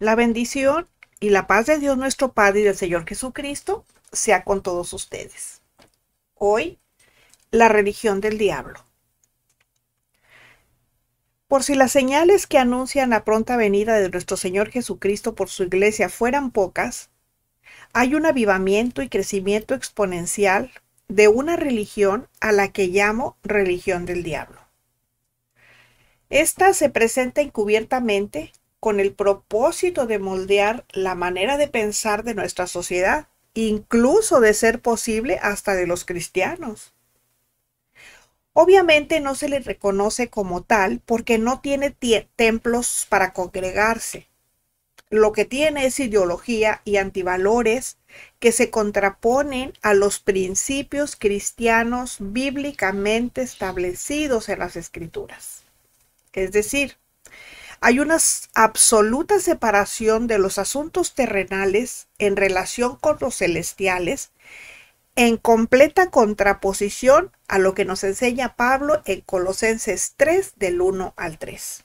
La bendición y la paz de Dios nuestro Padre y del Señor Jesucristo sea con todos ustedes. Hoy, la religión del diablo. Por si las señales que anuncian la pronta venida de nuestro Señor Jesucristo por su iglesia fueran pocas, hay un avivamiento y crecimiento exponencial de una religión a la que llamo religión del diablo. Esta se presenta encubiertamente con el propósito de moldear la manera de pensar de nuestra sociedad, incluso de ser posible hasta de los cristianos. Obviamente no se le reconoce como tal porque no tiene templos para congregarse. Lo que tiene es ideología y antivalores que se contraponen a los principios cristianos bíblicamente establecidos en las Escrituras. Es decir, hay una absoluta separación de los asuntos terrenales en relación con los celestiales, en completa contraposición a lo que nos enseña Pablo en Colosenses 3, del 1 al 3,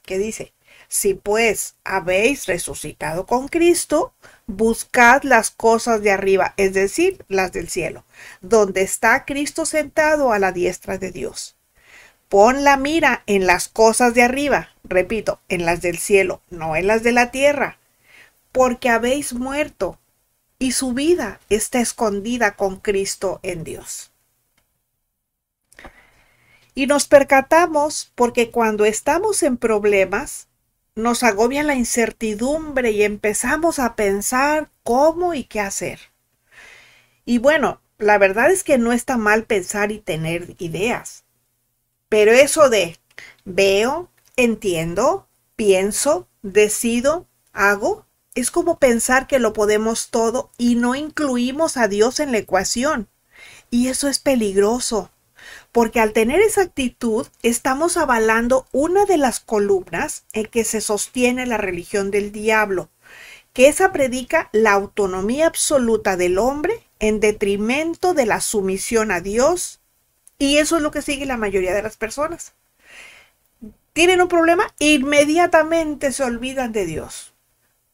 que dice: si pues habéis resucitado con Cristo, buscad las cosas de arriba, es decir, las del cielo, donde está Cristo sentado a la diestra de Dios. Pon la mira en las cosas de arriba, repito, en las del cielo, no en las de la tierra, porque habéis muerto y su vida está escondida con Cristo en Dios. Y nos percatamos porque cuando estamos en problemas, nos agobia la incertidumbre y empezamos a pensar cómo y qué hacer. Y bueno, la verdad es que no está mal pensar y tener ideas. Pero eso de veo, entiendo, pienso, decido, hago, es como pensar que lo podemos todo y no incluimos a Dios en la ecuación. Y eso es peligroso, porque al tener esa actitud estamos avalando una de las columnas en que se sostiene la religión del diablo, que esa predica la autonomía absoluta del hombre en detrimento de la sumisión a Dios. Y eso es lo que sigue la mayoría de las personas. Tienen un problema, inmediatamente se olvidan de Dios.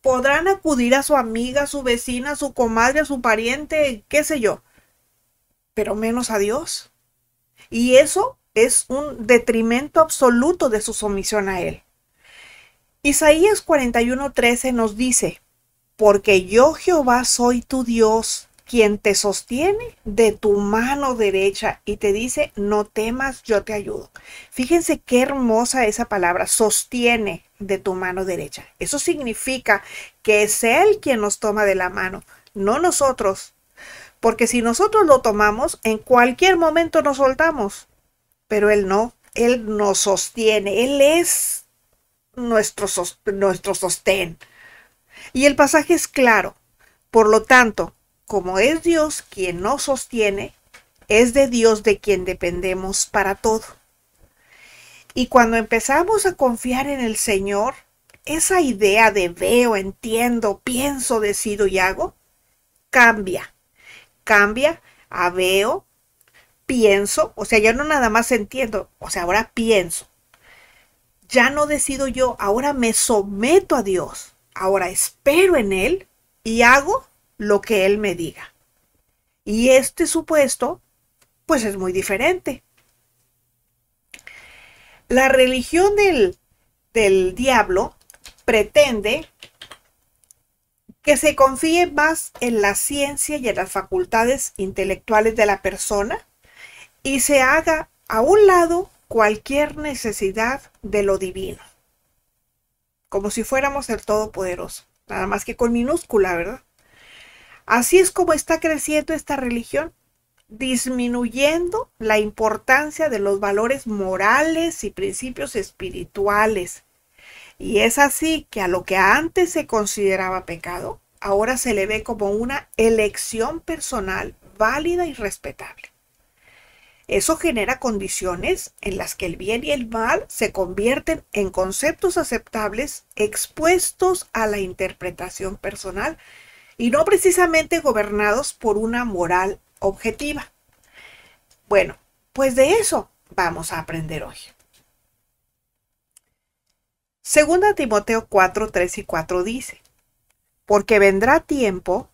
Podrán acudir a su amiga, a su vecina, a su comadre, a su pariente, qué sé yo, pero menos a Dios. Y eso es un detrimento absoluto de su sumisión a Él. Isaías 41:13 nos dice: porque yo Jehová soy tu Dios, quien te sostiene de tu mano derecha y te dice: no temas, yo te ayudo. Fíjense qué hermosa esa palabra, sostiene de tu mano derecha. Eso significa que es Él quien nos toma de la mano, no nosotros. Porque si nosotros lo tomamos, en cualquier momento nos soltamos. Pero Él no, Él nos sostiene, Él es nuestro sostén. Y el pasaje es claro. Por lo tanto, como es Dios quien nos sostiene, es de Dios de quien dependemos para todo. Y cuando empezamos a confiar en el Señor, esa idea de veo, entiendo, pienso, decido y hago, cambia. Cambia a veo, pienso, o sea, ya no nada más entiendo, o sea, ahora pienso. Ya no decido yo, ahora me someto a Dios, ahora espero en Él y hago lo que Él me diga. Y este supuesto, pues es muy diferente. La religión del diablo pretende que se confíe más en la ciencia y en las facultades intelectuales de la persona y se haga a un lado cualquier necesidad de lo divino. Como si fuéramos el Todopoderoso, nada más que con minúscula, ¿verdad? Así es como está creciendo esta religión, disminuyendo la importancia de los valores morales y principios espirituales. Y es así que a lo que antes se consideraba pecado, ahora se le ve como una elección personal válida y respetable. Eso genera condiciones en las que el bien y el mal se convierten en conceptos aceptables expuestos a la interpretación personal y no precisamente gobernados por una moral objetiva. Bueno, pues de eso vamos a aprender hoy. Segunda Timoteo 4, 3 y 4 dice, porque vendrá tiempo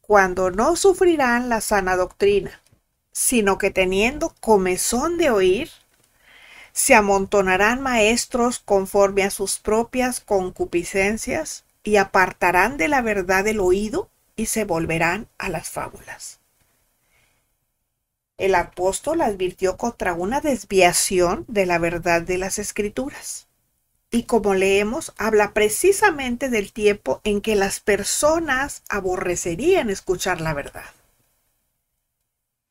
cuando no sufrirán la sana doctrina, sino que teniendo comezón de oír, se amontonarán maestros conforme a sus propias concupiscencias y apartarán de la verdad el oído y se volverán a las fábulas. El apóstol advirtió contra una desviación de la verdad de las Escrituras. Y como leemos, habla precisamente del tiempo en que las personas aborrecerían escuchar la verdad.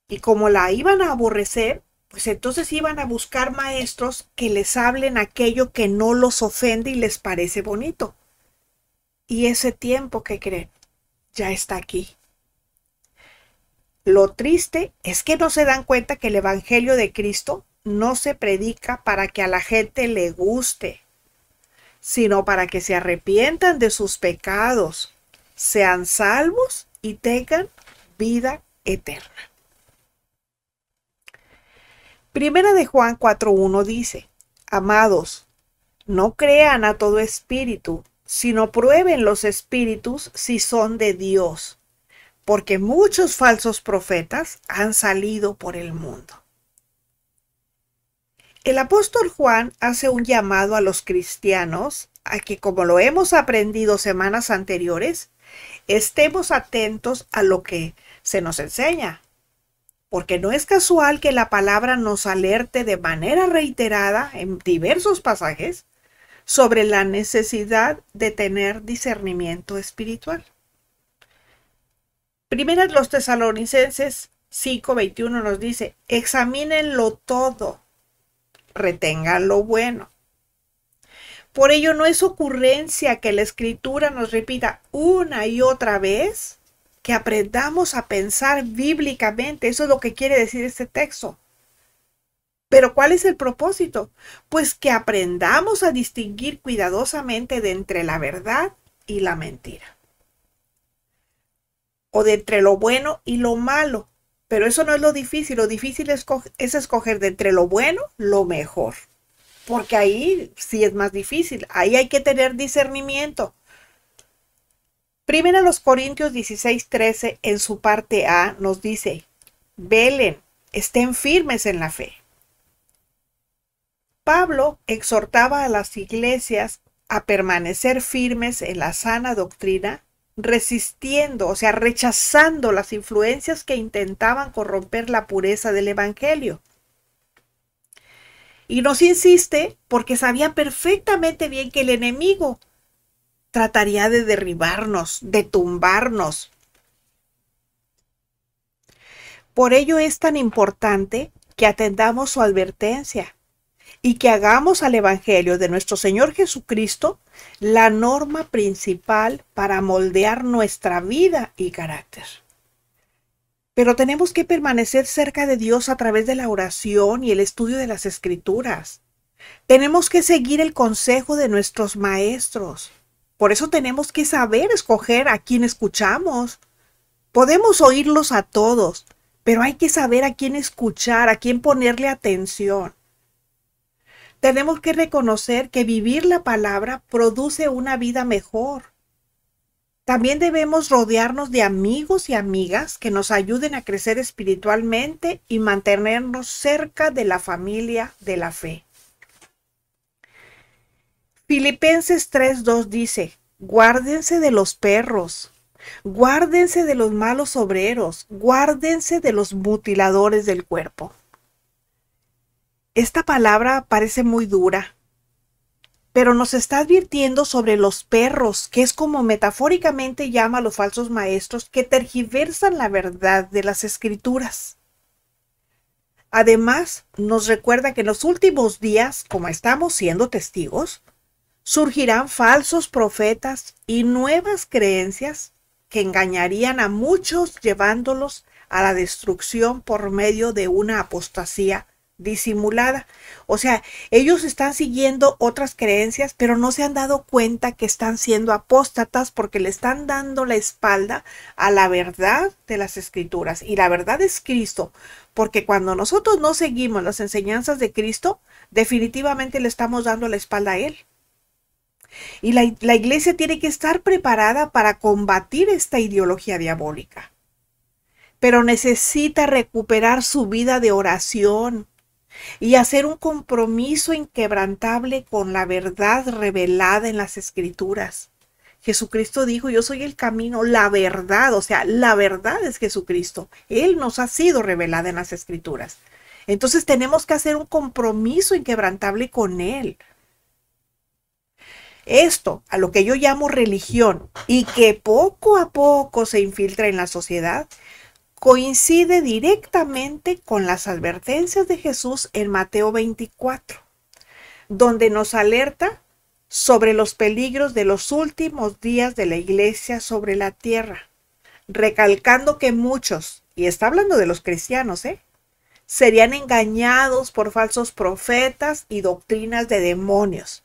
Y como la iban a aborrecer, pues entonces iban a buscar maestros que les hablen aquello que no los ofende y les parece bonito. Y ese tiempo, ¿qué creen? Ya está aquí. Lo triste es que no se dan cuenta que el Evangelio de Cristo no se predica para que a la gente le guste, sino para que se arrepientan de sus pecados, sean salvos y tengan vida eterna. Primera de Juan 4:1 dice, amados, no crean a todo espíritu, sino prueben los espíritus si son de Dios, porque muchos falsos profetas han salido por el mundo. El apóstol Juan hace un llamado a los cristianos a que, como lo hemos aprendido semanas anteriores, estemos atentos a lo que se nos enseña, porque no es casual que la palabra nos alerte de manera reiterada en diversos pasajes sobre la necesidad de tener discernimiento espiritual. Primera de los Tesalonicenses 5:21 nos dice, examínenlo todo, retengan lo bueno. Por ello no es ocurrencia que la Escritura nos repita una y otra vez que aprendamos a pensar bíblicamente. Eso es lo que quiere decir este texto. Pero ¿cuál es el propósito? Pues que aprendamos a distinguir cuidadosamente de entre la verdad y la mentira. O de entre lo bueno y lo malo. Pero eso no es lo difícil es escoger de entre lo bueno lo mejor. Porque ahí sí es más difícil. Ahí hay que tener discernimiento. Primera los Corintios 16:13 en su parte A nos dice, velen, estén firmes en la fe. Pablo exhortaba a las iglesias a permanecer firmes en la sana doctrina, resistiendo, o sea, rechazando las influencias que intentaban corromper la pureza del Evangelio. Y nos insiste porque sabía perfectamente bien que el enemigo trataría de derribarnos, de tumbarnos. Por ello es tan importante que atendamos su advertencia y que hagamos al Evangelio de nuestro Señor Jesucristo la norma principal para moldear nuestra vida y carácter. Pero tenemos que permanecer cerca de Dios a través de la oración y el estudio de las Escrituras. Tenemos que seguir el consejo de nuestros maestros. Por eso tenemos que saber escoger a quién escuchamos. Podemos oírlos a todos, pero hay que saber a quién escuchar, a quién ponerle atención. Tenemos que reconocer que vivir la palabra produce una vida mejor. También debemos rodearnos de amigos y amigas que nos ayuden a crecer espiritualmente y mantenernos cerca de la familia de la fe. Filipenses 3:2 dice, guárdense de los perros, guárdense de los malos obreros, guárdense de los mutiladores del cuerpo. Esta palabra parece muy dura, pero nos está advirtiendo sobre los perros, que es como metafóricamente llama a los falsos maestros que tergiversan la verdad de las Escrituras. Además, nos recuerda que en los últimos días, como estamos siendo testigos, surgirán falsos profetas y nuevas creencias que engañarían a muchos llevándolos a la destrucción por medio de una apostasía disimulada. O sea, ellos están siguiendo otras creencias, pero no se han dado cuenta que están siendo apóstatas porque le están dando la espalda a la verdad de las Escrituras. Y la verdad es Cristo, porque cuando nosotros no seguimos las enseñanzas de Cristo, definitivamente le estamos dando la espalda a Él. Y la iglesia tiene que estar preparada para combatir esta ideología diabólica. Pero necesita recuperar su vida de oración y hacer un compromiso inquebrantable con la verdad revelada en las Escrituras. Jesucristo dijo, yo soy el camino, la verdad, o sea, la verdad es Jesucristo. Él nos ha sido revelada en las Escrituras. Entonces tenemos que hacer un compromiso inquebrantable con Él. Esto, a lo que yo llamo religión, y que poco a poco se infiltra en la sociedad, coincide directamente con las advertencias de Jesús en Mateo 24, donde nos alerta sobre los peligros de los últimos días de la iglesia sobre la tierra, recalcando que muchos, y está hablando de los cristianos, serían engañados por falsos profetas y doctrinas de demonios.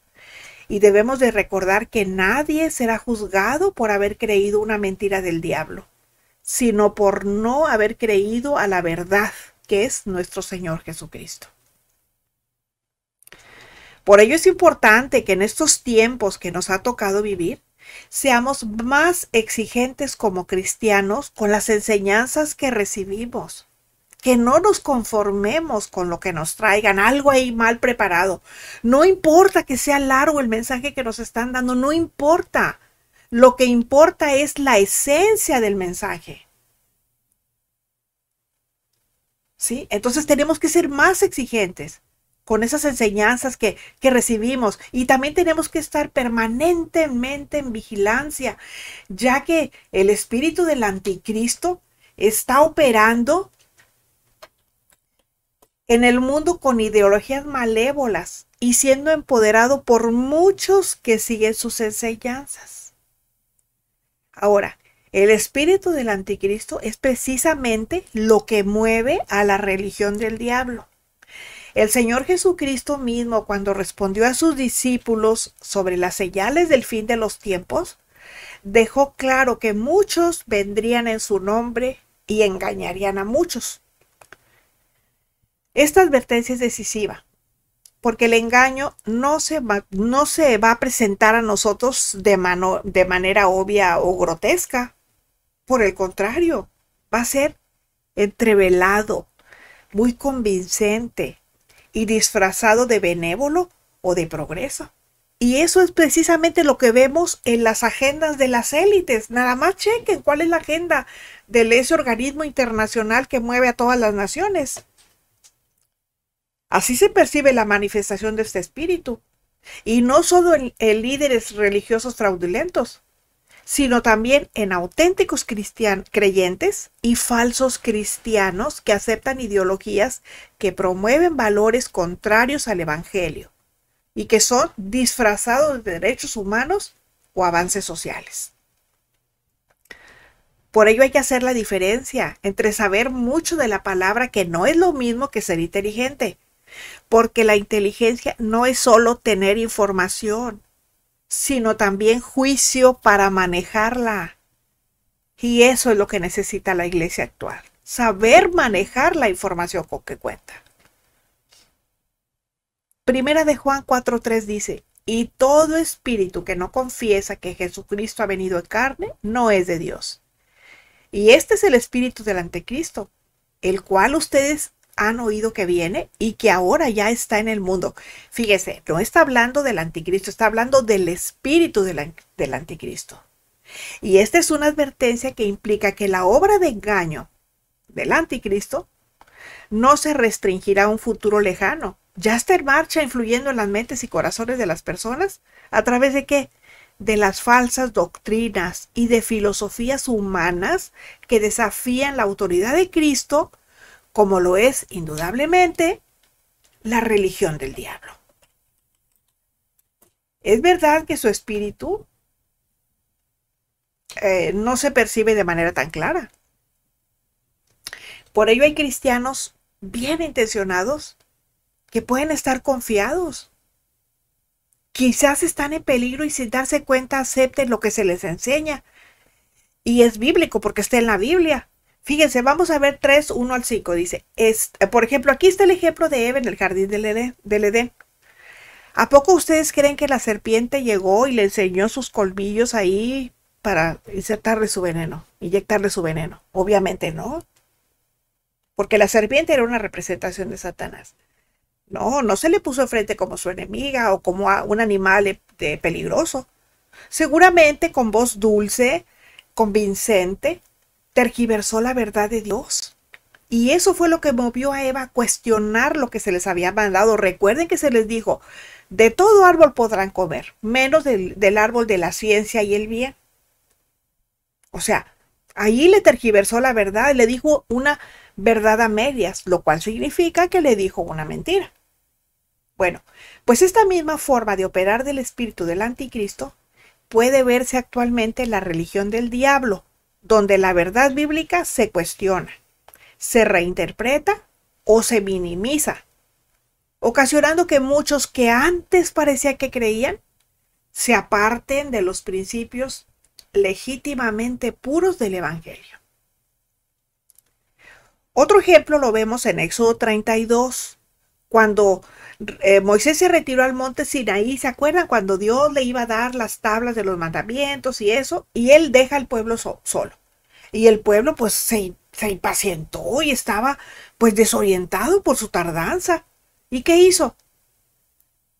Y debemos de recordar que nadie será juzgado por haber creído una mentira del diablo, sino por no haber creído a la verdad, que es nuestro Señor Jesucristo. Por ello es importante que en estos tiempos que nos ha tocado vivir, seamos más exigentes como cristianos con las enseñanzas que recibimos. Que no nos conformemos con lo que nos traigan, algo ahí mal preparado. No importa que sea largo el mensaje que nos están dando, no importa. Lo que importa es la esencia del mensaje. ¿Sí? Entonces tenemos que ser más exigentes con esas enseñanzas que recibimos, y también tenemos que estar permanentemente en vigilancia, ya que el espíritu del anticristo está operando en el mundo con ideologías malévolas y siendo empoderado por muchos que siguen sus enseñanzas. Ahora, el espíritu del anticristo es precisamente lo que mueve a la religión del diablo. El Señor Jesucristo mismo, cuando respondió a sus discípulos sobre las señales del fin de los tiempos, dejó claro que muchos vendrían en su nombre y engañarían a muchos. Esta advertencia es decisiva, porque el engaño no se va a presentar a nosotros de manera obvia o grotesca. Por el contrario, va a ser entrevelado, muy convincente y disfrazado de benévolo o de progreso. Y eso es precisamente lo que vemos en las agendas de las élites. Nada más chequen cuál es la agenda de ese organismo internacional que mueve a todas las naciones. Así se percibe la manifestación de este espíritu. Y no solo en líderes religiosos fraudulentos, sino también en auténticos creyentes y falsos cristianos que aceptan ideologías que promueven valores contrarios al evangelio y que son disfrazados de derechos humanos o avances sociales. Por ello hay que hacer la diferencia entre saber mucho de la palabra, que no es lo mismo que ser inteligente, porque la inteligencia no es solo tener información, sino también juicio para manejarla. Y eso es lo que necesita la iglesia actual, saber manejar la información con que cuenta. Primera de Juan 4:3 dice, y todo espíritu que no confiesa que Jesucristo ha venido en carne, no es de Dios. Y este es el espíritu del anticristo, el cual ustedes han oído que viene y que ahora ya está en el mundo. Fíjese, no está hablando del anticristo, está hablando del espíritu del anticristo. Y esta es una advertencia que implica que la obra de engaño del anticristo no se restringirá a un futuro lejano. Ya está en marcha, influyendo en las mentes y corazones de las personas. ¿A través de qué? De las falsas doctrinas y de filosofías humanas que desafían la autoridad de Cristo, como lo es indudablemente la religión del diablo. Es verdad que su espíritu no se percibe de manera tan clara. Por ello hay cristianos bien intencionados que pueden estar confiados. Quizás están en peligro y sin darse cuenta acepten lo que se les enseña. Y es bíblico porque está en la Biblia. Fíjense, vamos a ver 3:1-5. Dice, por ejemplo, aquí está el ejemplo de Eva en el jardín del Edén. ¿A poco ustedes creen que la serpiente llegó y le enseñó sus colmillos ahí para inyectarle su veneno? Obviamente no, porque la serpiente era una representación de Satanás. No, no se le puso enfrente como su enemiga o como a un animal peligroso. Seguramente con voz dulce, convincente, tergiversó la verdad de Dios. Y eso fue lo que movió a Eva a cuestionar lo que se les había mandado. Recuerden que se les dijo, de todo árbol podrán comer, menos del árbol de la ciencia y el bien. O sea, ahí le tergiversó la verdad, le dijo una verdad a medias, lo cual significa que le dijo una mentira. Bueno, pues esta misma forma de operar del espíritu del anticristo puede verse actualmente en la religión del diablo, donde la verdad bíblica se cuestiona, se reinterpreta o se minimiza, ocasionando que muchos que antes parecía que creían se aparten de los principios legítimamente puros del Evangelio. Otro ejemplo lo vemos en Éxodo 32, cuando Moisés se retiró al monte Sinaí. ¿Se acuerdan? Cuando Dios le iba a dar las tablas de los mandamientos y eso, y él deja al pueblo solo. Y el pueblo pues se impacientó y estaba pues desorientado por su tardanza. ¿Y qué hizo?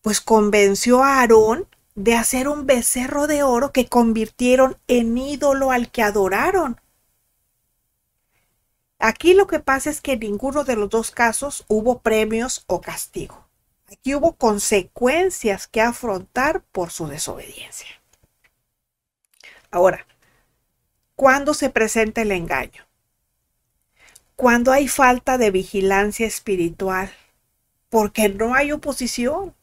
Pues convenció a Aarón de hacer un becerro de oro que convirtieron en ídolo al que adoraron. Aquí lo que pasa es que en ninguno de los dos casos hubo premios o castigo. Aquí hubo consecuencias que afrontar por su desobediencia. Ahora, ¿cuándo se presenta el engaño? Cuando hay falta de vigilancia espiritual, porque no hay oposición.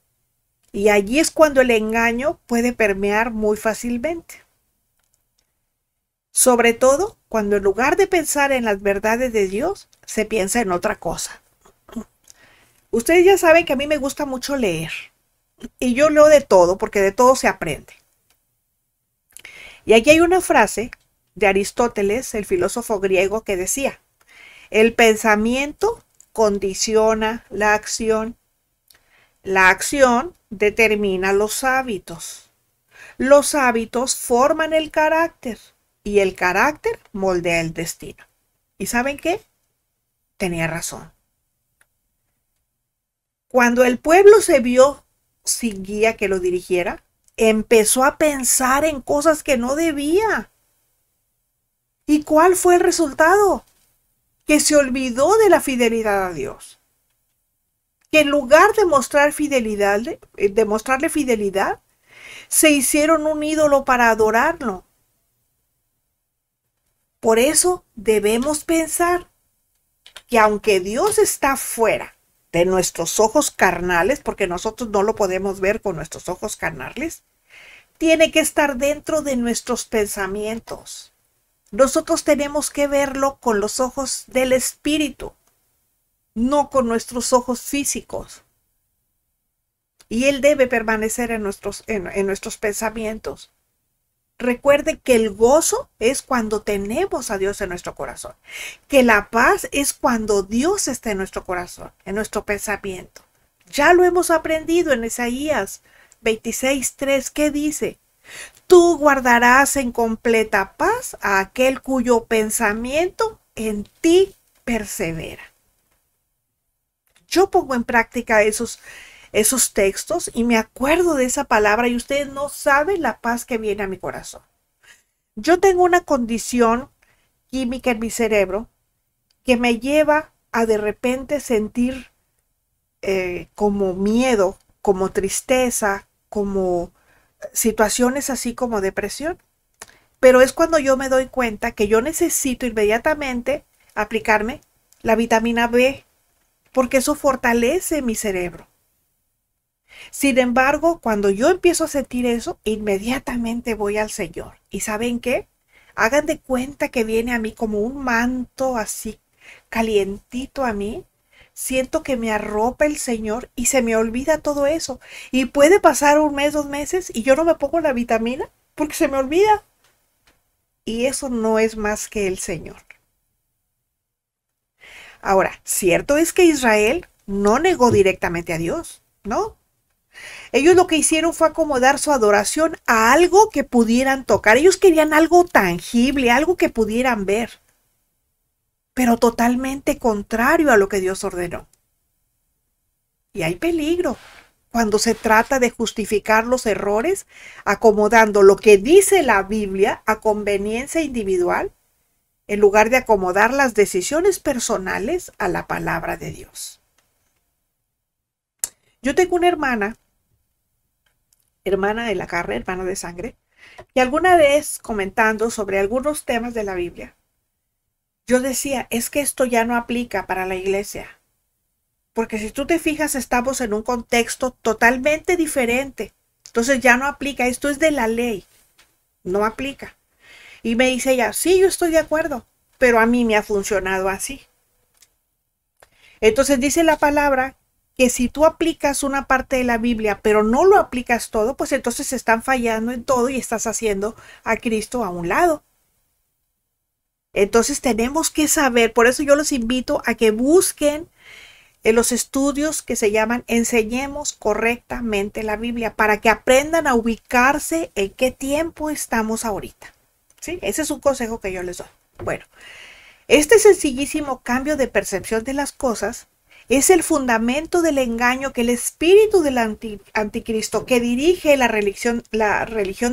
Y allí es cuando el engaño puede permear muy fácilmente. Sobre todo cuando en lugar de pensar en las verdades de Dios, se piensa en otra cosa. Ustedes ya saben que a mí me gusta mucho leer. Y yo leo de todo, porque de todo se aprende. Y aquí hay una frase de Aristóteles, el filósofo griego, que decía: el pensamiento condiciona la acción. La acción determina los hábitos. Los hábitos forman el carácter y el carácter moldea el destino. ¿Y saben qué? Tenía razón. Cuando el pueblo se vio sin guía que lo dirigiera, empezó a pensar en cosas que no debía. ¿Y cuál fue el resultado? Que se olvidó de la fidelidad a Dios. Que en lugar de mostrarle fidelidad, se hicieron un ídolo para adorarlo. Por eso debemos pensar que aunque Dios está fuera de nuestros ojos carnales, porque nosotros no lo podemos ver con nuestros ojos carnales, tiene que estar dentro de nuestros pensamientos. Nosotros tenemos que verlo con los ojos del Espíritu, no con nuestros ojos físicos. Y Él debe permanecer en nuestros pensamientos. Recuerde que el gozo es cuando tenemos a Dios en nuestro corazón. Que la paz es cuando Dios está en nuestro corazón, en nuestro pensamiento. Ya lo hemos aprendido en Isaías 26:3. ¿Qué dice? Tú guardarás en completa paz a aquel cuyo pensamiento en ti persevera. Yo pongo en práctica esos textos y me acuerdo de esa palabra y ustedes no saben la paz que viene a mi corazón. Yo tengo una condición química en mi cerebro que me lleva a de repente sentir como miedo, como tristeza, como situaciones así como depresión. Pero es cuando yo me doy cuenta que yo necesito inmediatamente aplicarme la vitamina B, porque eso fortalece mi cerebro. Sin embargo, cuando yo empiezo a sentir eso, inmediatamente voy al Señor. ¿Y saben qué? Hagan de cuenta que viene a mí como un manto así calientito a mí. Siento que me arropa el Señor y se me olvida todo eso. Y puede pasar un mes, 2 meses y yo no me pongo la vitamina porque se me olvida. Y eso no es más que el Señor. Ahora, cierto es que Israel no negó directamente a Dios, ¿no? Ellos lo que hicieron fue acomodar su adoración a algo que pudieran tocar. Ellos querían algo tangible, algo que pudieran ver, pero totalmente contrario a lo que Dios ordenó. Y hay peligro cuando se trata de justificar los errores, acomodando lo que dice la Biblia a conveniencia individual, en lugar de acomodar las decisiones personales a la palabra de Dios. Yo tengo una hermana de la carne, hermana de sangre, y alguna vez comentando sobre algunos temas de la Biblia, yo decía, es que esto ya no aplica para la iglesia. Porque si tú te fijas, estamos en un contexto totalmente diferente. Entonces ya no aplica, esto es de la ley, no aplica. Y me dice ella, sí, yo estoy de acuerdo, pero a mí me ha funcionado así. Entonces dice la palabra que si tú aplicas una parte de la Biblia, pero no lo aplicas todo, pues entonces están fallando en todo y estás haciendo a Cristo a un lado. Entonces tenemos que saber, por eso yo los invito a que busquen en los estudios que se llaman Enseñemos correctamente la Biblia, para que aprendan a ubicarse en qué tiempo estamos ahorita. ¿Sí? Ese es un consejo que yo les doy. Bueno, este sencillísimo cambio de percepción de las cosas es el fundamento del engaño que el espíritu del anticristo que dirige la religión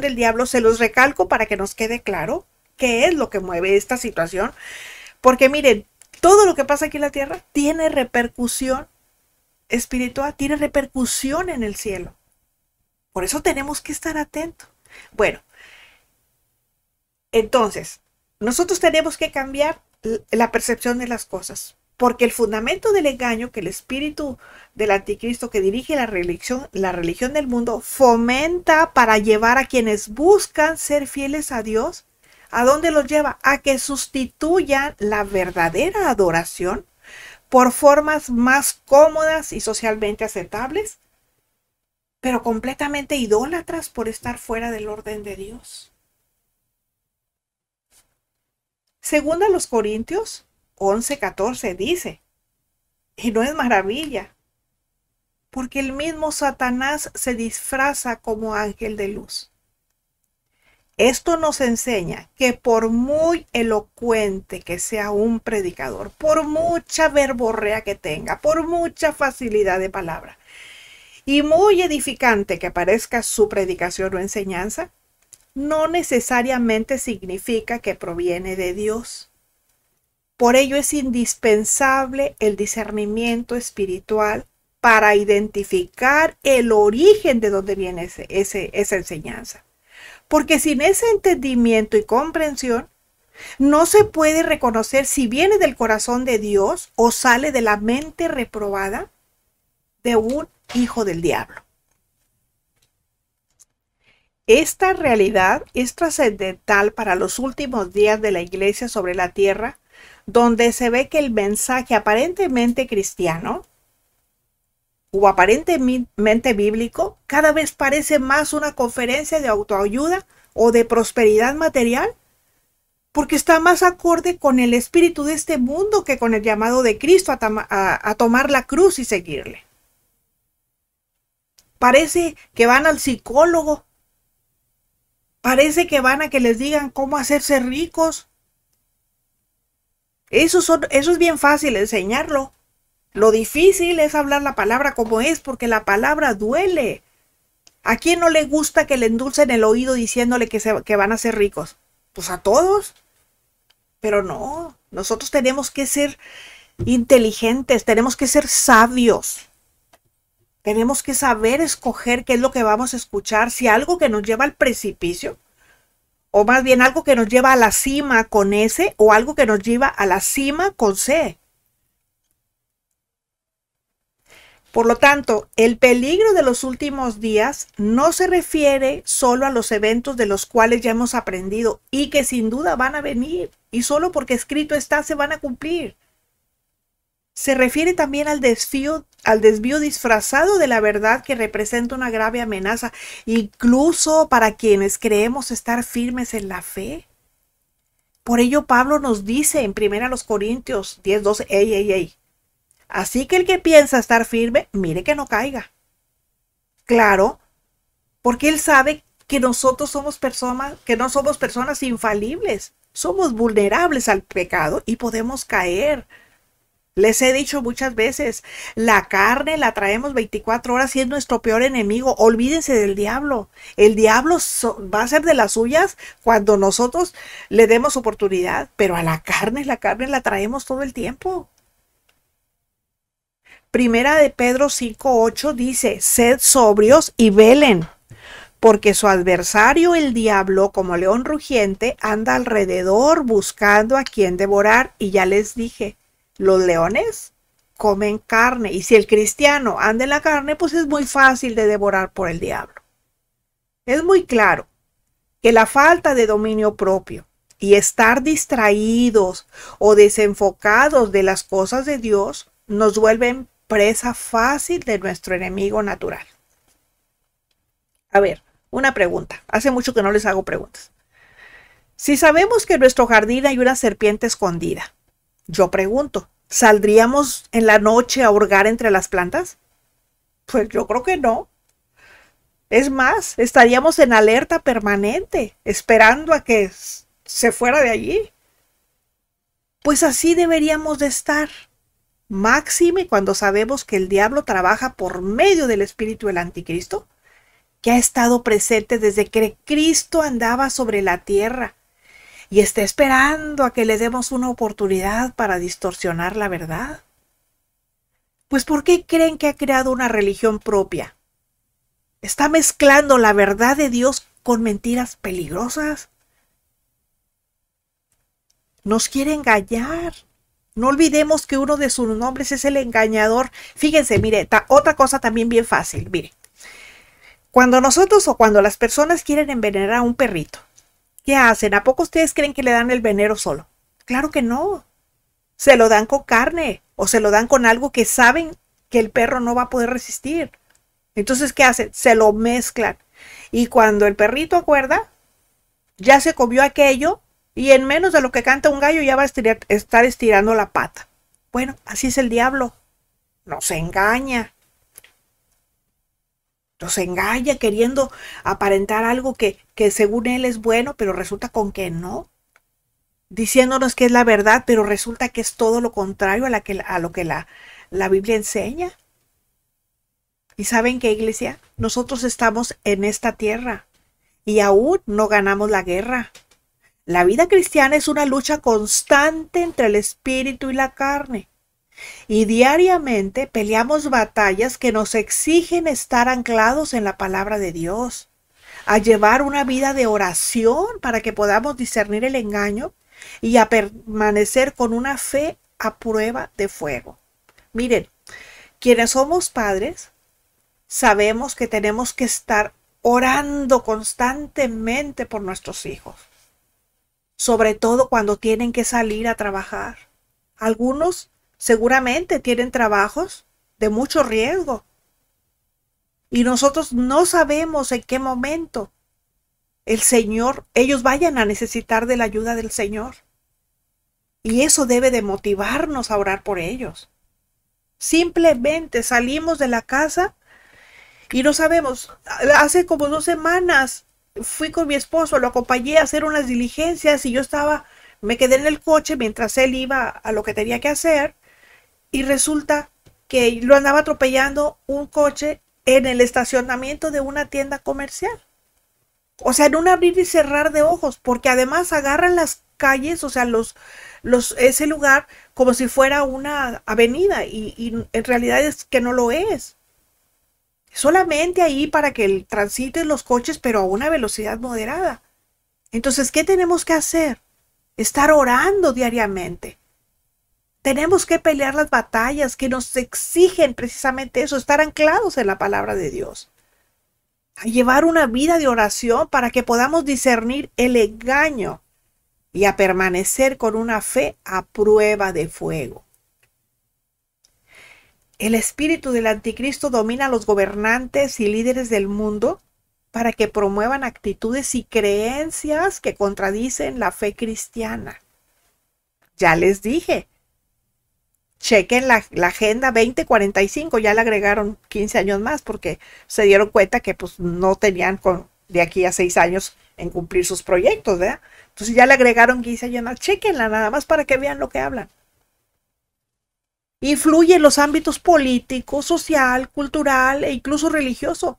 del diablo, se los recalco para que nos quede claro qué es lo que mueve esta situación. Porque miren, todo lo que pasa aquí en la tierra tiene repercusión espiritual, tiene repercusión en el cielo. Por eso tenemos que estar atentos. Bueno, entonces, nosotros tenemos que cambiar la percepción de las cosas, porque el fundamento del engaño que el espíritu del anticristo que dirige la religión del mundo fomenta para llevar a quienes buscan ser fieles a Dios, ¿a dónde los lleva? A que sustituyan la verdadera adoración por formas más cómodas y socialmente aceptables, pero completamente idólatras por estar fuera del orden de Dios. Según a los Corintios 11:14 dice, y no es maravilla, porque el mismo Satanás se disfraza como ángel de luz. Esto nos enseña que por muy elocuente que sea un predicador, por mucha verborrea que tenga, por mucha facilidad de palabra, y muy edificante que parezca su predicación o enseñanza, no necesariamente significa que proviene de Dios. Por ello es indispensable el discernimiento espiritual para identificar el origen de donde viene esa enseñanza. Porque sin ese entendimiento y comprensión, no se puede reconocer si viene del corazón de Dios o sale de la mente reprobada de un hijo del diablo. Esta realidad es trascendental para los últimos días de la iglesia sobre la tierra, donde se ve que el mensaje aparentemente cristiano o aparentemente bíblico cada vez parece más una conferencia de autoayuda o de prosperidad material, porque está más acorde con el espíritu de este mundo que con el llamado de Cristo a tomar la cruz y seguirle. Parece que van al psicólogo, parece que van a que les digan cómo hacerse ricos. Eso es bien fácil enseñarlo. Lo difícil es hablar la palabra como es, porque la palabra duele. ¿A quién no le gusta que le endulcen el oído diciéndole que van a ser ricos? Pues a todos. Pero no, nosotros tenemos que ser inteligentes, tenemos que ser sabios. Tenemos que saber escoger qué es lo que vamos a escuchar, si algo que nos lleva al precipicio, o más bien algo que nos lleva a la cima con S, o algo que nos lleva a la cima con C. Por lo tanto, el peligro de los últimos días no se refiere solo a los eventos de los cuales ya hemos aprendido y que sin duda van a venir, y solo porque escrito está se van a cumplir. Se refiere también al desvío disfrazado de la verdad que representa una grave amenaza, incluso para quienes creemos estar firmes en la fe. Por ello Pablo nos dice en 1 Corintios 10:12, ey. Así que el que piensa estar firme, mire que no caiga. Claro, porque Él sabe que nosotros somos personas, que no somos personas infalibles. Somos vulnerables al pecado y podemos caer. Les he dicho muchas veces, la carne la traemos 24 horas y es nuestro peor enemigo. Olvídense del diablo. El diablo va a ser de las suyas cuando nosotros le demos oportunidad, pero a la carne la traemos todo el tiempo. Primera de Pedro 5:8 dice, sed sobrios y velen, porque su adversario el diablo, como león rugiente, anda alrededor buscando a quien devorar. Y ya les dije, los leones comen carne, y si el cristiano anda en la carne, pues es muy fácil de devorar por el diablo. Es muy claro que la falta de dominio propio y estar distraídos o desenfocados de las cosas de Dios nos vuelven presa fácil de nuestro enemigo natural. A ver, una pregunta. Hace mucho que no les hago preguntas. Si sabemos que en nuestro jardín hay una serpiente escondida, yo pregunto, ¿saldríamos en la noche a hurgar entre las plantas? Pues yo creo que no. Es más, estaríamos en alerta permanente, esperando a que se fuera de allí. Pues así deberíamos de estar. Máxime cuando sabemos que el diablo trabaja por medio del espíritu del anticristo, que ha estado presente desde que Cristo andaba sobre la tierra y está esperando a que le demos una oportunidad para distorsionar la verdad. Pues ¿por qué creen que ha creado una religión propia? Está mezclando la verdad de Dios con mentiras peligrosas. Nos quiere engañar. No olvidemos que uno de sus nombres es el engañador. Fíjense, mire, otra cosa también bien fácil, mire. Cuando nosotros o cuando las personas quieren envenenar a un perrito, ¿qué hacen? ¿A poco ustedes creen que le dan el veneno solo? Claro que no. Se lo dan con carne o se lo dan con algo que saben que el perro no va a poder resistir. Entonces, ¿qué hacen? Se lo mezclan. Y cuando el perrito acuerda, ya se comió aquello y en menos de lo que canta un gallo ya va a estar estirando la pata. Bueno, así es el diablo. Nos engaña. Nos engaña queriendo aparentar algo que según él es bueno, pero resulta con que no. Diciéndonos que es la verdad, pero resulta que es todo lo contrario a lo que la Biblia enseña. ¿Y saben qué, iglesia? Nosotros estamos en esta tierra y aún no ganamos la guerra. La vida cristiana es una lucha constante entre el espíritu y la carne. Y diariamente peleamos batallas que nos exigen estar anclados en la palabra de Dios, a llevar una vida de oración para que podamos discernir el engaño y a permanecer con una fe a prueba de fuego. Miren, quienes somos padres, sabemos que tenemos que estar orando constantemente por nuestros hijos, sobre todo cuando tienen que salir a trabajar. Algunos seguramente tienen trabajos de mucho riesgo y nosotros no sabemos en qué momento ellos vayan a necesitar de la ayuda del Señor. Y eso debe de motivarnos a orar por ellos. Simplemente salimos de la casa y no sabemos. Hace como 2 semanas fui con mi esposo, lo acompañé a hacer unas diligencias y me quedé en el coche mientras él iba a lo que tenía que hacer. Y resulta que lo andaba atropellando un coche en el estacionamiento de una tienda comercial. O sea, en un abrir y cerrar de ojos, porque además agarran las calles, o sea, ese lugar como si fuera una avenida y en realidad es que no lo es. Solamente ahí para que transiten los coches, pero a una velocidad moderada. Entonces, ¿qué tenemos que hacer? Estar orando diariamente. Tenemos que pelear las batallas que nos exigen precisamente eso, estar anclados en la palabra de Dios. A llevar una vida de oración para que podamos discernir el engaño y a permanecer con una fe a prueba de fuego. El espíritu del anticristo domina a los gobernantes y líderes del mundo para que promuevan actitudes y creencias que contradicen la fe cristiana. Ya les dije, Chequen la Agenda 2045, ya le agregaron 15 años más porque se dieron cuenta que pues no tenían de aquí a 6 años en cumplir sus proyectos, ¿verdad? Entonces ya le agregaron 15 años más. Chequenla nada más para que vean lo que hablan. Influye en los ámbitos político, social, cultural e incluso religioso,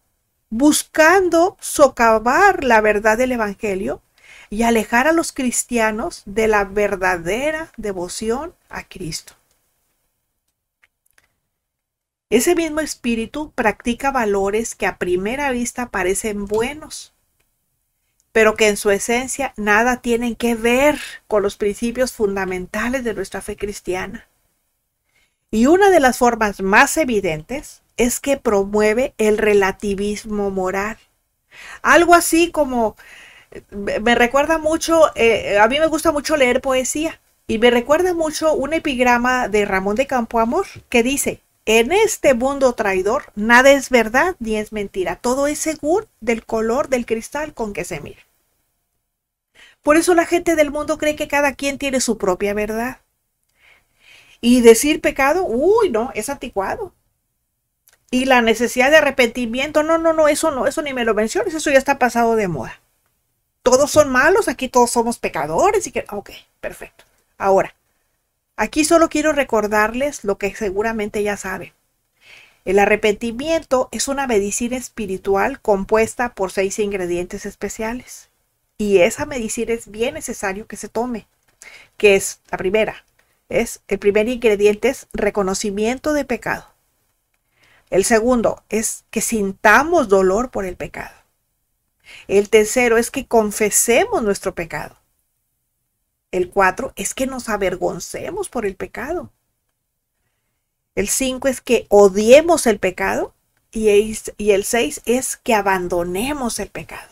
buscando socavar la verdad del Evangelio y alejar a los cristianos de la verdadera devoción a Cristo. Ese mismo espíritu practica valores que a primera vista parecen buenos, pero que en su esencia nada tienen que ver con los principios fundamentales de nuestra fe cristiana. Y una de las formas más evidentes es que promueve el relativismo moral. Algo así como, me recuerda mucho, a mí me gusta mucho leer poesía, y me recuerda mucho un epigrama de Ramón de Campoamor que dice: en este mundo traidor, nada es verdad ni es mentira. Todo es según del color del cristal con que se mire. Por eso la gente del mundo cree que cada quien tiene su propia verdad. Y decir pecado, uy, no, es anticuado. Y la necesidad de arrepentimiento, no, eso ni me lo menciones, eso ya está pasado de moda. Todos son malos, aquí todos somos pecadores. Ok, perfecto. Ahora, aquí solo quiero recordarles lo que seguramente ya saben. El arrepentimiento es una medicina espiritual compuesta por 6 ingredientes especiales. Y esa medicina es bien necesario que se tome. Que es la primera. El primer ingrediente es reconocimiento de pecado. El segundo es que sintamos dolor por el pecado. El tercero es que confesemos nuestro pecado. El 4 es que nos avergoncemos por el pecado. El 5 es que odiemos el pecado. Y el 6 es que abandonemos el pecado.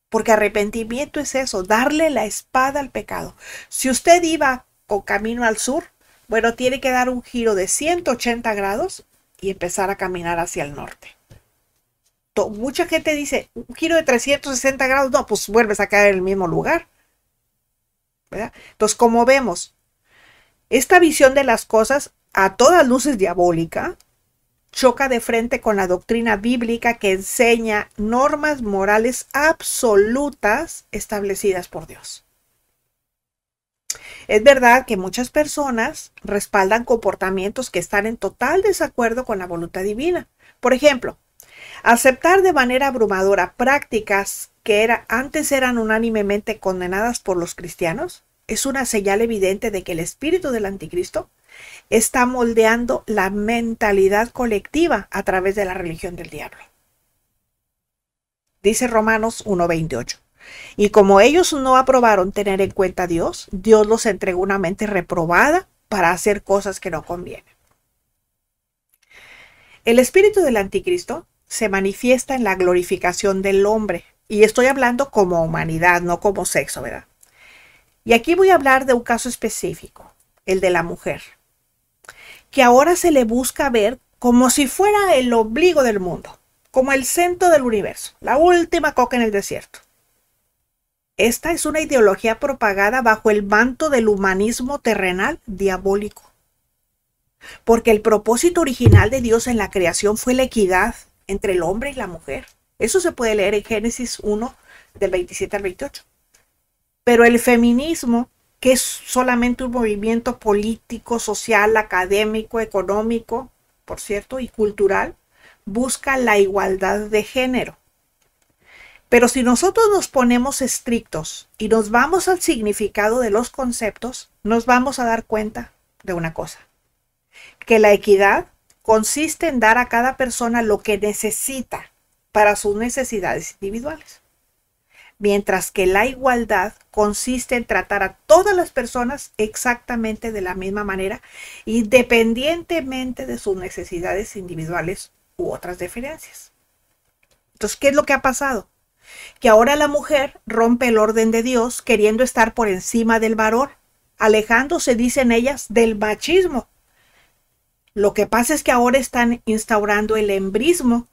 Porque arrepentimiento es eso, darle la espada al pecado. Si usted iba con camino al sur, bueno, tiene que dar un giro de 180 grados y empezar a caminar hacia el norte. Mucha gente dice, un giro de 360 grados, no, pues vuelves a caer en el mismo lugar, ¿verdad? Entonces, como vemos, esta visión de las cosas, a todas luces diabólica, choca de frente con la doctrina bíblica que enseña normas morales absolutas establecidas por Dios. Es verdad que muchas personas respaldan comportamientos que están en total desacuerdo con la voluntad divina. Por ejemplo, aceptar de manera abrumadora prácticas que antes eran unánimemente condenadas por los cristianos es una señal evidente de que el espíritu del anticristo está moldeando la mentalidad colectiva a través de la religión del diablo. Dice Romanos 1:28. Y como ellos no aprobaron tener en cuenta a Dios, Dios los entregó una mente reprobada para hacer cosas que no convienen. El espíritu del anticristo se manifiesta en la glorificación del hombre. Y estoy hablando como humanidad, no como sexo, ¿verdad? Y aquí voy a hablar de un caso específico, el de la mujer, que ahora se le busca ver como si fuera el ombligo del mundo, como el centro del universo, la última coca en el desierto. Esta es una ideología propagada bajo el manto del humanismo terrenal diabólico. Porque el propósito original de Dios en la creación fue la equidad entre el hombre y la mujer. Eso se puede leer en Génesis 1, del 27 al 28. Pero el feminismo, que es solamente un movimiento político, social, académico, económico, por cierto, y cultural, busca la igualdad de género. Pero si nosotros nos ponemos estrictos y nos vamos al significado de los conceptos, nos vamos a dar cuenta de una cosa, que la equidad consiste en dar a cada persona lo que necesita para sus necesidades individuales, mientras que la igualdad consiste en tratar a todas las personas exactamente de la misma manera, independientemente de sus necesidades individuales u otras diferencias. Entonces, ¿qué es lo que ha pasado? Que ahora la mujer rompe el orden de Dios queriendo estar por encima del varón, alejándose, dicen ellas, del machismo. Lo que pasa es que ahora están instaurando el embrismo,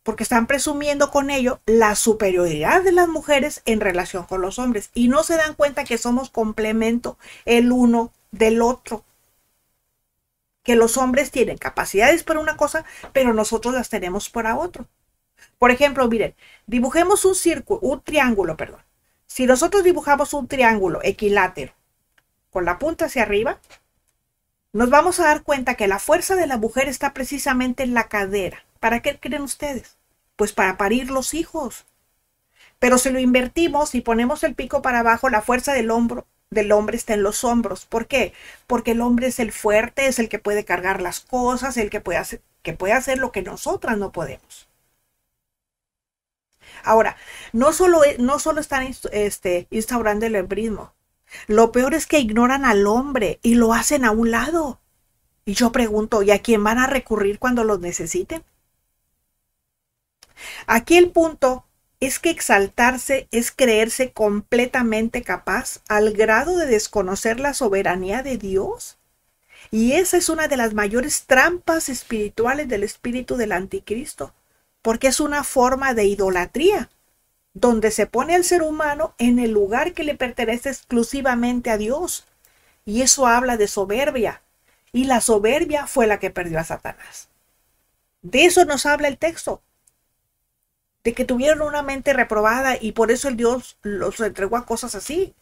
porque están presumiendo con ello la superioridad de las mujeres en relación con los hombres y no se dan cuenta que somos complemento el uno del otro. que los hombres tienen capacidades para una cosa, pero nosotros las tenemos para otro. Por ejemplo, miren, dibujemos un triángulo, perdón. Si nosotros dibujamos un triángulo equilátero con la punta hacia arriba, nos vamos a dar cuenta que la fuerza de la mujer está precisamente en la cadera. ¿Para qué creen ustedes? Pues para parir los hijos. Pero si lo invertimos y ponemos el pico para abajo, la fuerza del hombre está en los hombros. ¿Por qué? Porque el hombre es el fuerte, es el que puede cargar las cosas, el que puede hacer lo que nosotras no podemos. Ahora, no solo están instaurando el embrismo. Lo peor es que ignoran al hombre y lo hacen a un lado. Y yo pregunto, ¿y a quién van a recurrir cuando los necesiten? Aquí el punto es que exaltarse es creerse completamente capaz al grado de desconocer la soberanía de Dios. Y esa es una de las mayores trampas espirituales del espíritu del anticristo, porque es una forma de idolatría, donde se pone al ser humano en el lugar que le pertenece exclusivamente a Dios. Y eso habla de soberbia. Y la soberbia fue la que perdió a Satanás. De eso nos habla el texto. De que tuvieron una mente reprobada y por eso el Dios los entregó a cosas así.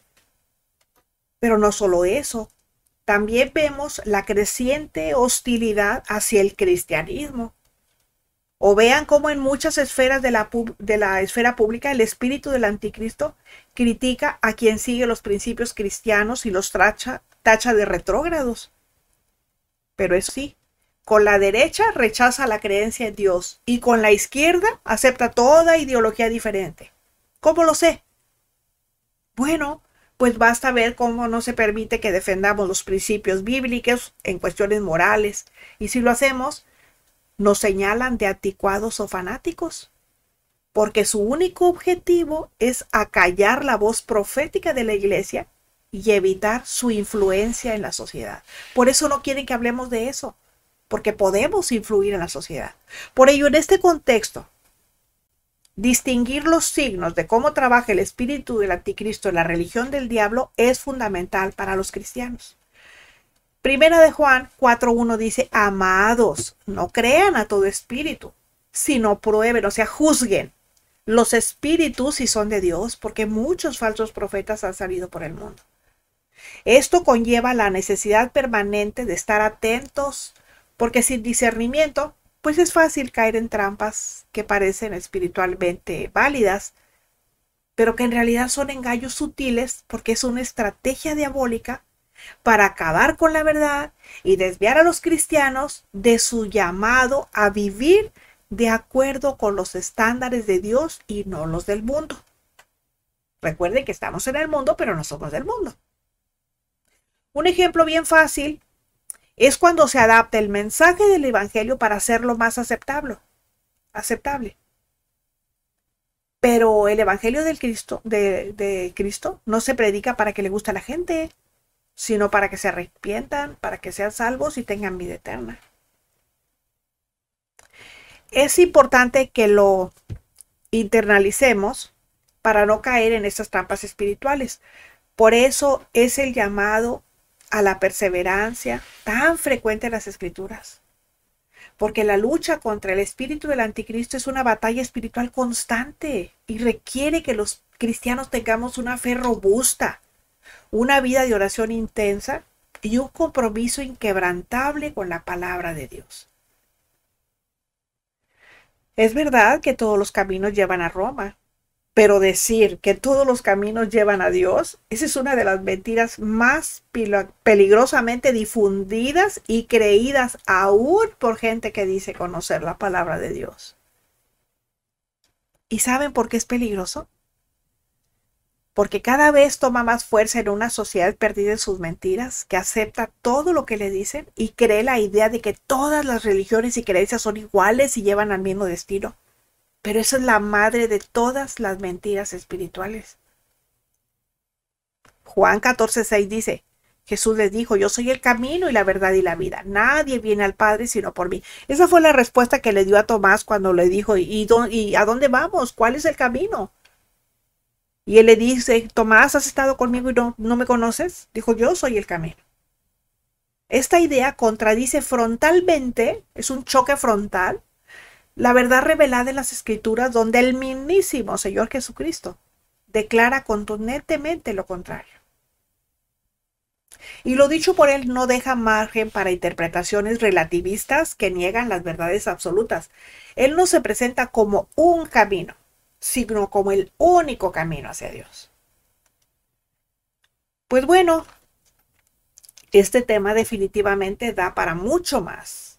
Pero no solo eso. También vemos la creciente hostilidad hacia el cristianismo. O vean cómo en muchas esferas de la esfera pública el espíritu del anticristo critica a quien sigue los principios cristianos y los tacha de retrógrados. Pero eso sí, con la derecha rechaza la creencia en Dios y con la izquierda acepta toda ideología diferente. ¿Cómo lo sé? Bueno, pues basta ver cómo no se permite que defendamos los principios bíblicos en cuestiones morales. Y si lo hacemos, nos señalan de anticuados o fanáticos, porque su único objetivo es acallar la voz profética de la iglesia y evitar su influencia en la sociedad. Por eso no quieren que hablemos de eso, porque podemos influir en la sociedad. Por ello, en este contexto, distinguir los signos de cómo trabaja el espíritu del anticristo en la religión del diablo es fundamental para los cristianos. Primera de Juan 4:1 dice, amados, no crean a todo espíritu, sino prueben, o sea, juzguen los espíritus si son de Dios, porque muchos falsos profetas han salido por el mundo. Esto conlleva la necesidad permanente de estar atentos, porque sin discernimiento, pues es fácil caer en trampas que parecen espiritualmente válidas, pero que en realidad son engaños sutiles porque es una estrategia diabólica para acabar con la verdad y desviar a los cristianos de su llamado a vivir de acuerdo con los estándares de Dios y no los del mundo. Recuerden que estamos en el mundo, pero no somos del mundo. Un ejemplo bien fácil es cuando se adapta el mensaje del evangelio para hacerlo más aceptable. Pero el evangelio de Cristo no se predica para que le guste a la gente, sino para que se arrepientan, para que sean salvos y tengan vida eterna. Es importante que lo internalicemos para no caer en estas trampas espirituales. Por eso es el llamado a la perseverancia tan frecuente en las Escrituras. Porque la lucha contra el espíritu del anticristo es una batalla espiritual constante y requiere que los cristianos tengamos una fe robusta, una vida de oración intensa y un compromiso inquebrantable con la palabra de Dios. Es verdad que todos los caminos llevan a Roma, pero decir que todos los caminos llevan a Dios, esa es una de las mentiras más peligrosamente difundidas y creídas aún por gente que dice conocer la palabra de Dios. ¿Y saben por qué es peligroso? Porque cada vez toma más fuerza en una sociedad perdida en sus mentiras, que acepta todo lo que le dicen y cree la idea de que todas las religiones y creencias son iguales y llevan al mismo destino. Pero esa es la madre de todas las mentiras espirituales. Juan 14:6 dice, Jesús les dijo, yo soy el camino y la verdad y la vida. Nadie viene al Padre sino por mí. Esa fue la respuesta que le dio a Tomás cuando le dijo, ¿y a dónde vamos? ¿Cuál es el camino? Y él le dice, Tomás, ¿has estado conmigo y no me conoces? Dijo, yo soy el camino. Esta idea contradice frontalmente, es un choque frontal, la verdad revelada en las Escrituras, donde el mismísimo Señor Jesucristo declara contundentemente lo contrario. Y lo dicho por él no deja margen para interpretaciones relativistas que niegan las verdades absolutas. Él no se presenta como un camino, sino como el único camino hacia Dios. Pues bueno, este tema definitivamente da para mucho más,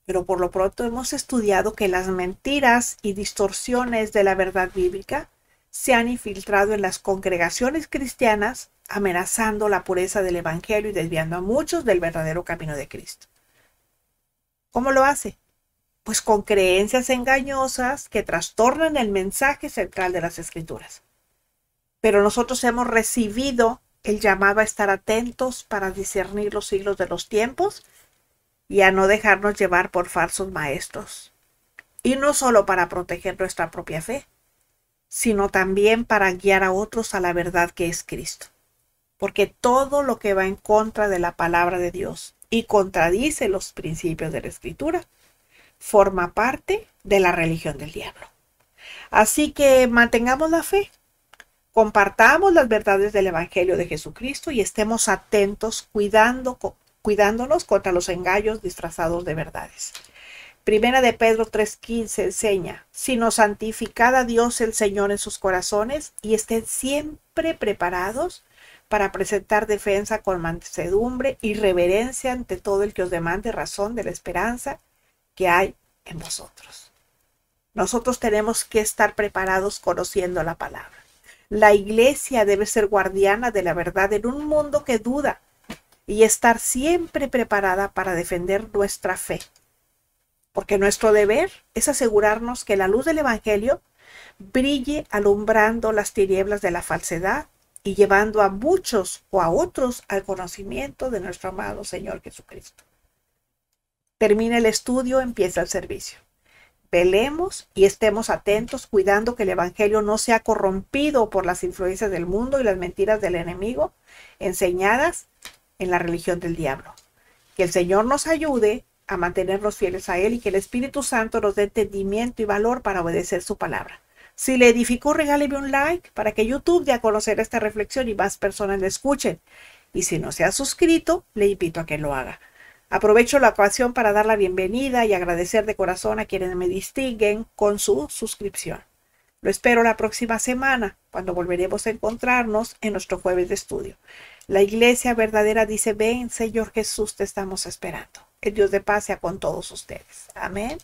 pero por lo pronto hemos estudiado que las mentiras y distorsiones de la verdad bíblica se han infiltrado en las congregaciones cristianas, amenazando la pureza del Evangelio y desviando a muchos del verdadero camino de Cristo. ¿Cómo lo hace? Pues con creencias engañosas que trastornan el mensaje central de las Escrituras. Pero nosotros hemos recibido el llamado a estar atentos para discernir los siglos de los tiempos y a no dejarnos llevar por falsos maestros. Y no solo para proteger nuestra propia fe, sino también para guiar a otros a la verdad que es Cristo. Porque todo lo que va en contra de la palabra de Dios y contradice los principios de la Escritura forma parte de la religión del diablo. Así que mantengamos la fe, compartamos las verdades del Evangelio de Jesucristo y estemos atentos, cuidándonos contra los engaños disfrazados de verdades. Primera de Pedro 3:15 enseña, sino santificad a Dios el Señor en sus corazones y estén siempre preparados para presentar defensa con mansedumbre y reverencia ante todo el que os demande razón de la esperanza que hay en vosotros. Nosotros tenemos que estar preparados conociendo la palabra. La iglesia debe ser guardiana de la verdad en un mundo que duda y estar siempre preparada para defender nuestra fe. Porque nuestro deber es asegurarnos que la luz del Evangelio brille alumbrando las tinieblas de la falsedad y llevando a muchos o a otros al conocimiento de nuestro amado Señor Jesucristo. Termina el estudio, empieza el servicio. Velemos y estemos atentos, cuidando que el Evangelio no sea corrompido por las influencias del mundo y las mentiras del enemigo enseñadas en la religión del diablo. Que el Señor nos ayude a mantenernos fieles a Él y que el Espíritu Santo nos dé entendimiento y valor para obedecer su palabra. Si le edificó, regáleme un like para que YouTube dé a conocer esta reflexión y más personas la escuchen. Y si no se ha suscrito, le invito a que lo haga. Aprovecho la ocasión para dar la bienvenida y agradecer de corazón a quienes me distinguen con su suscripción. Lo espero la próxima semana, cuando volveremos a encontrarnos en nuestro jueves de estudio. La iglesia verdadera dice, ven, Señor Jesús, te estamos esperando. El Dios de paz sea con todos ustedes. Amén.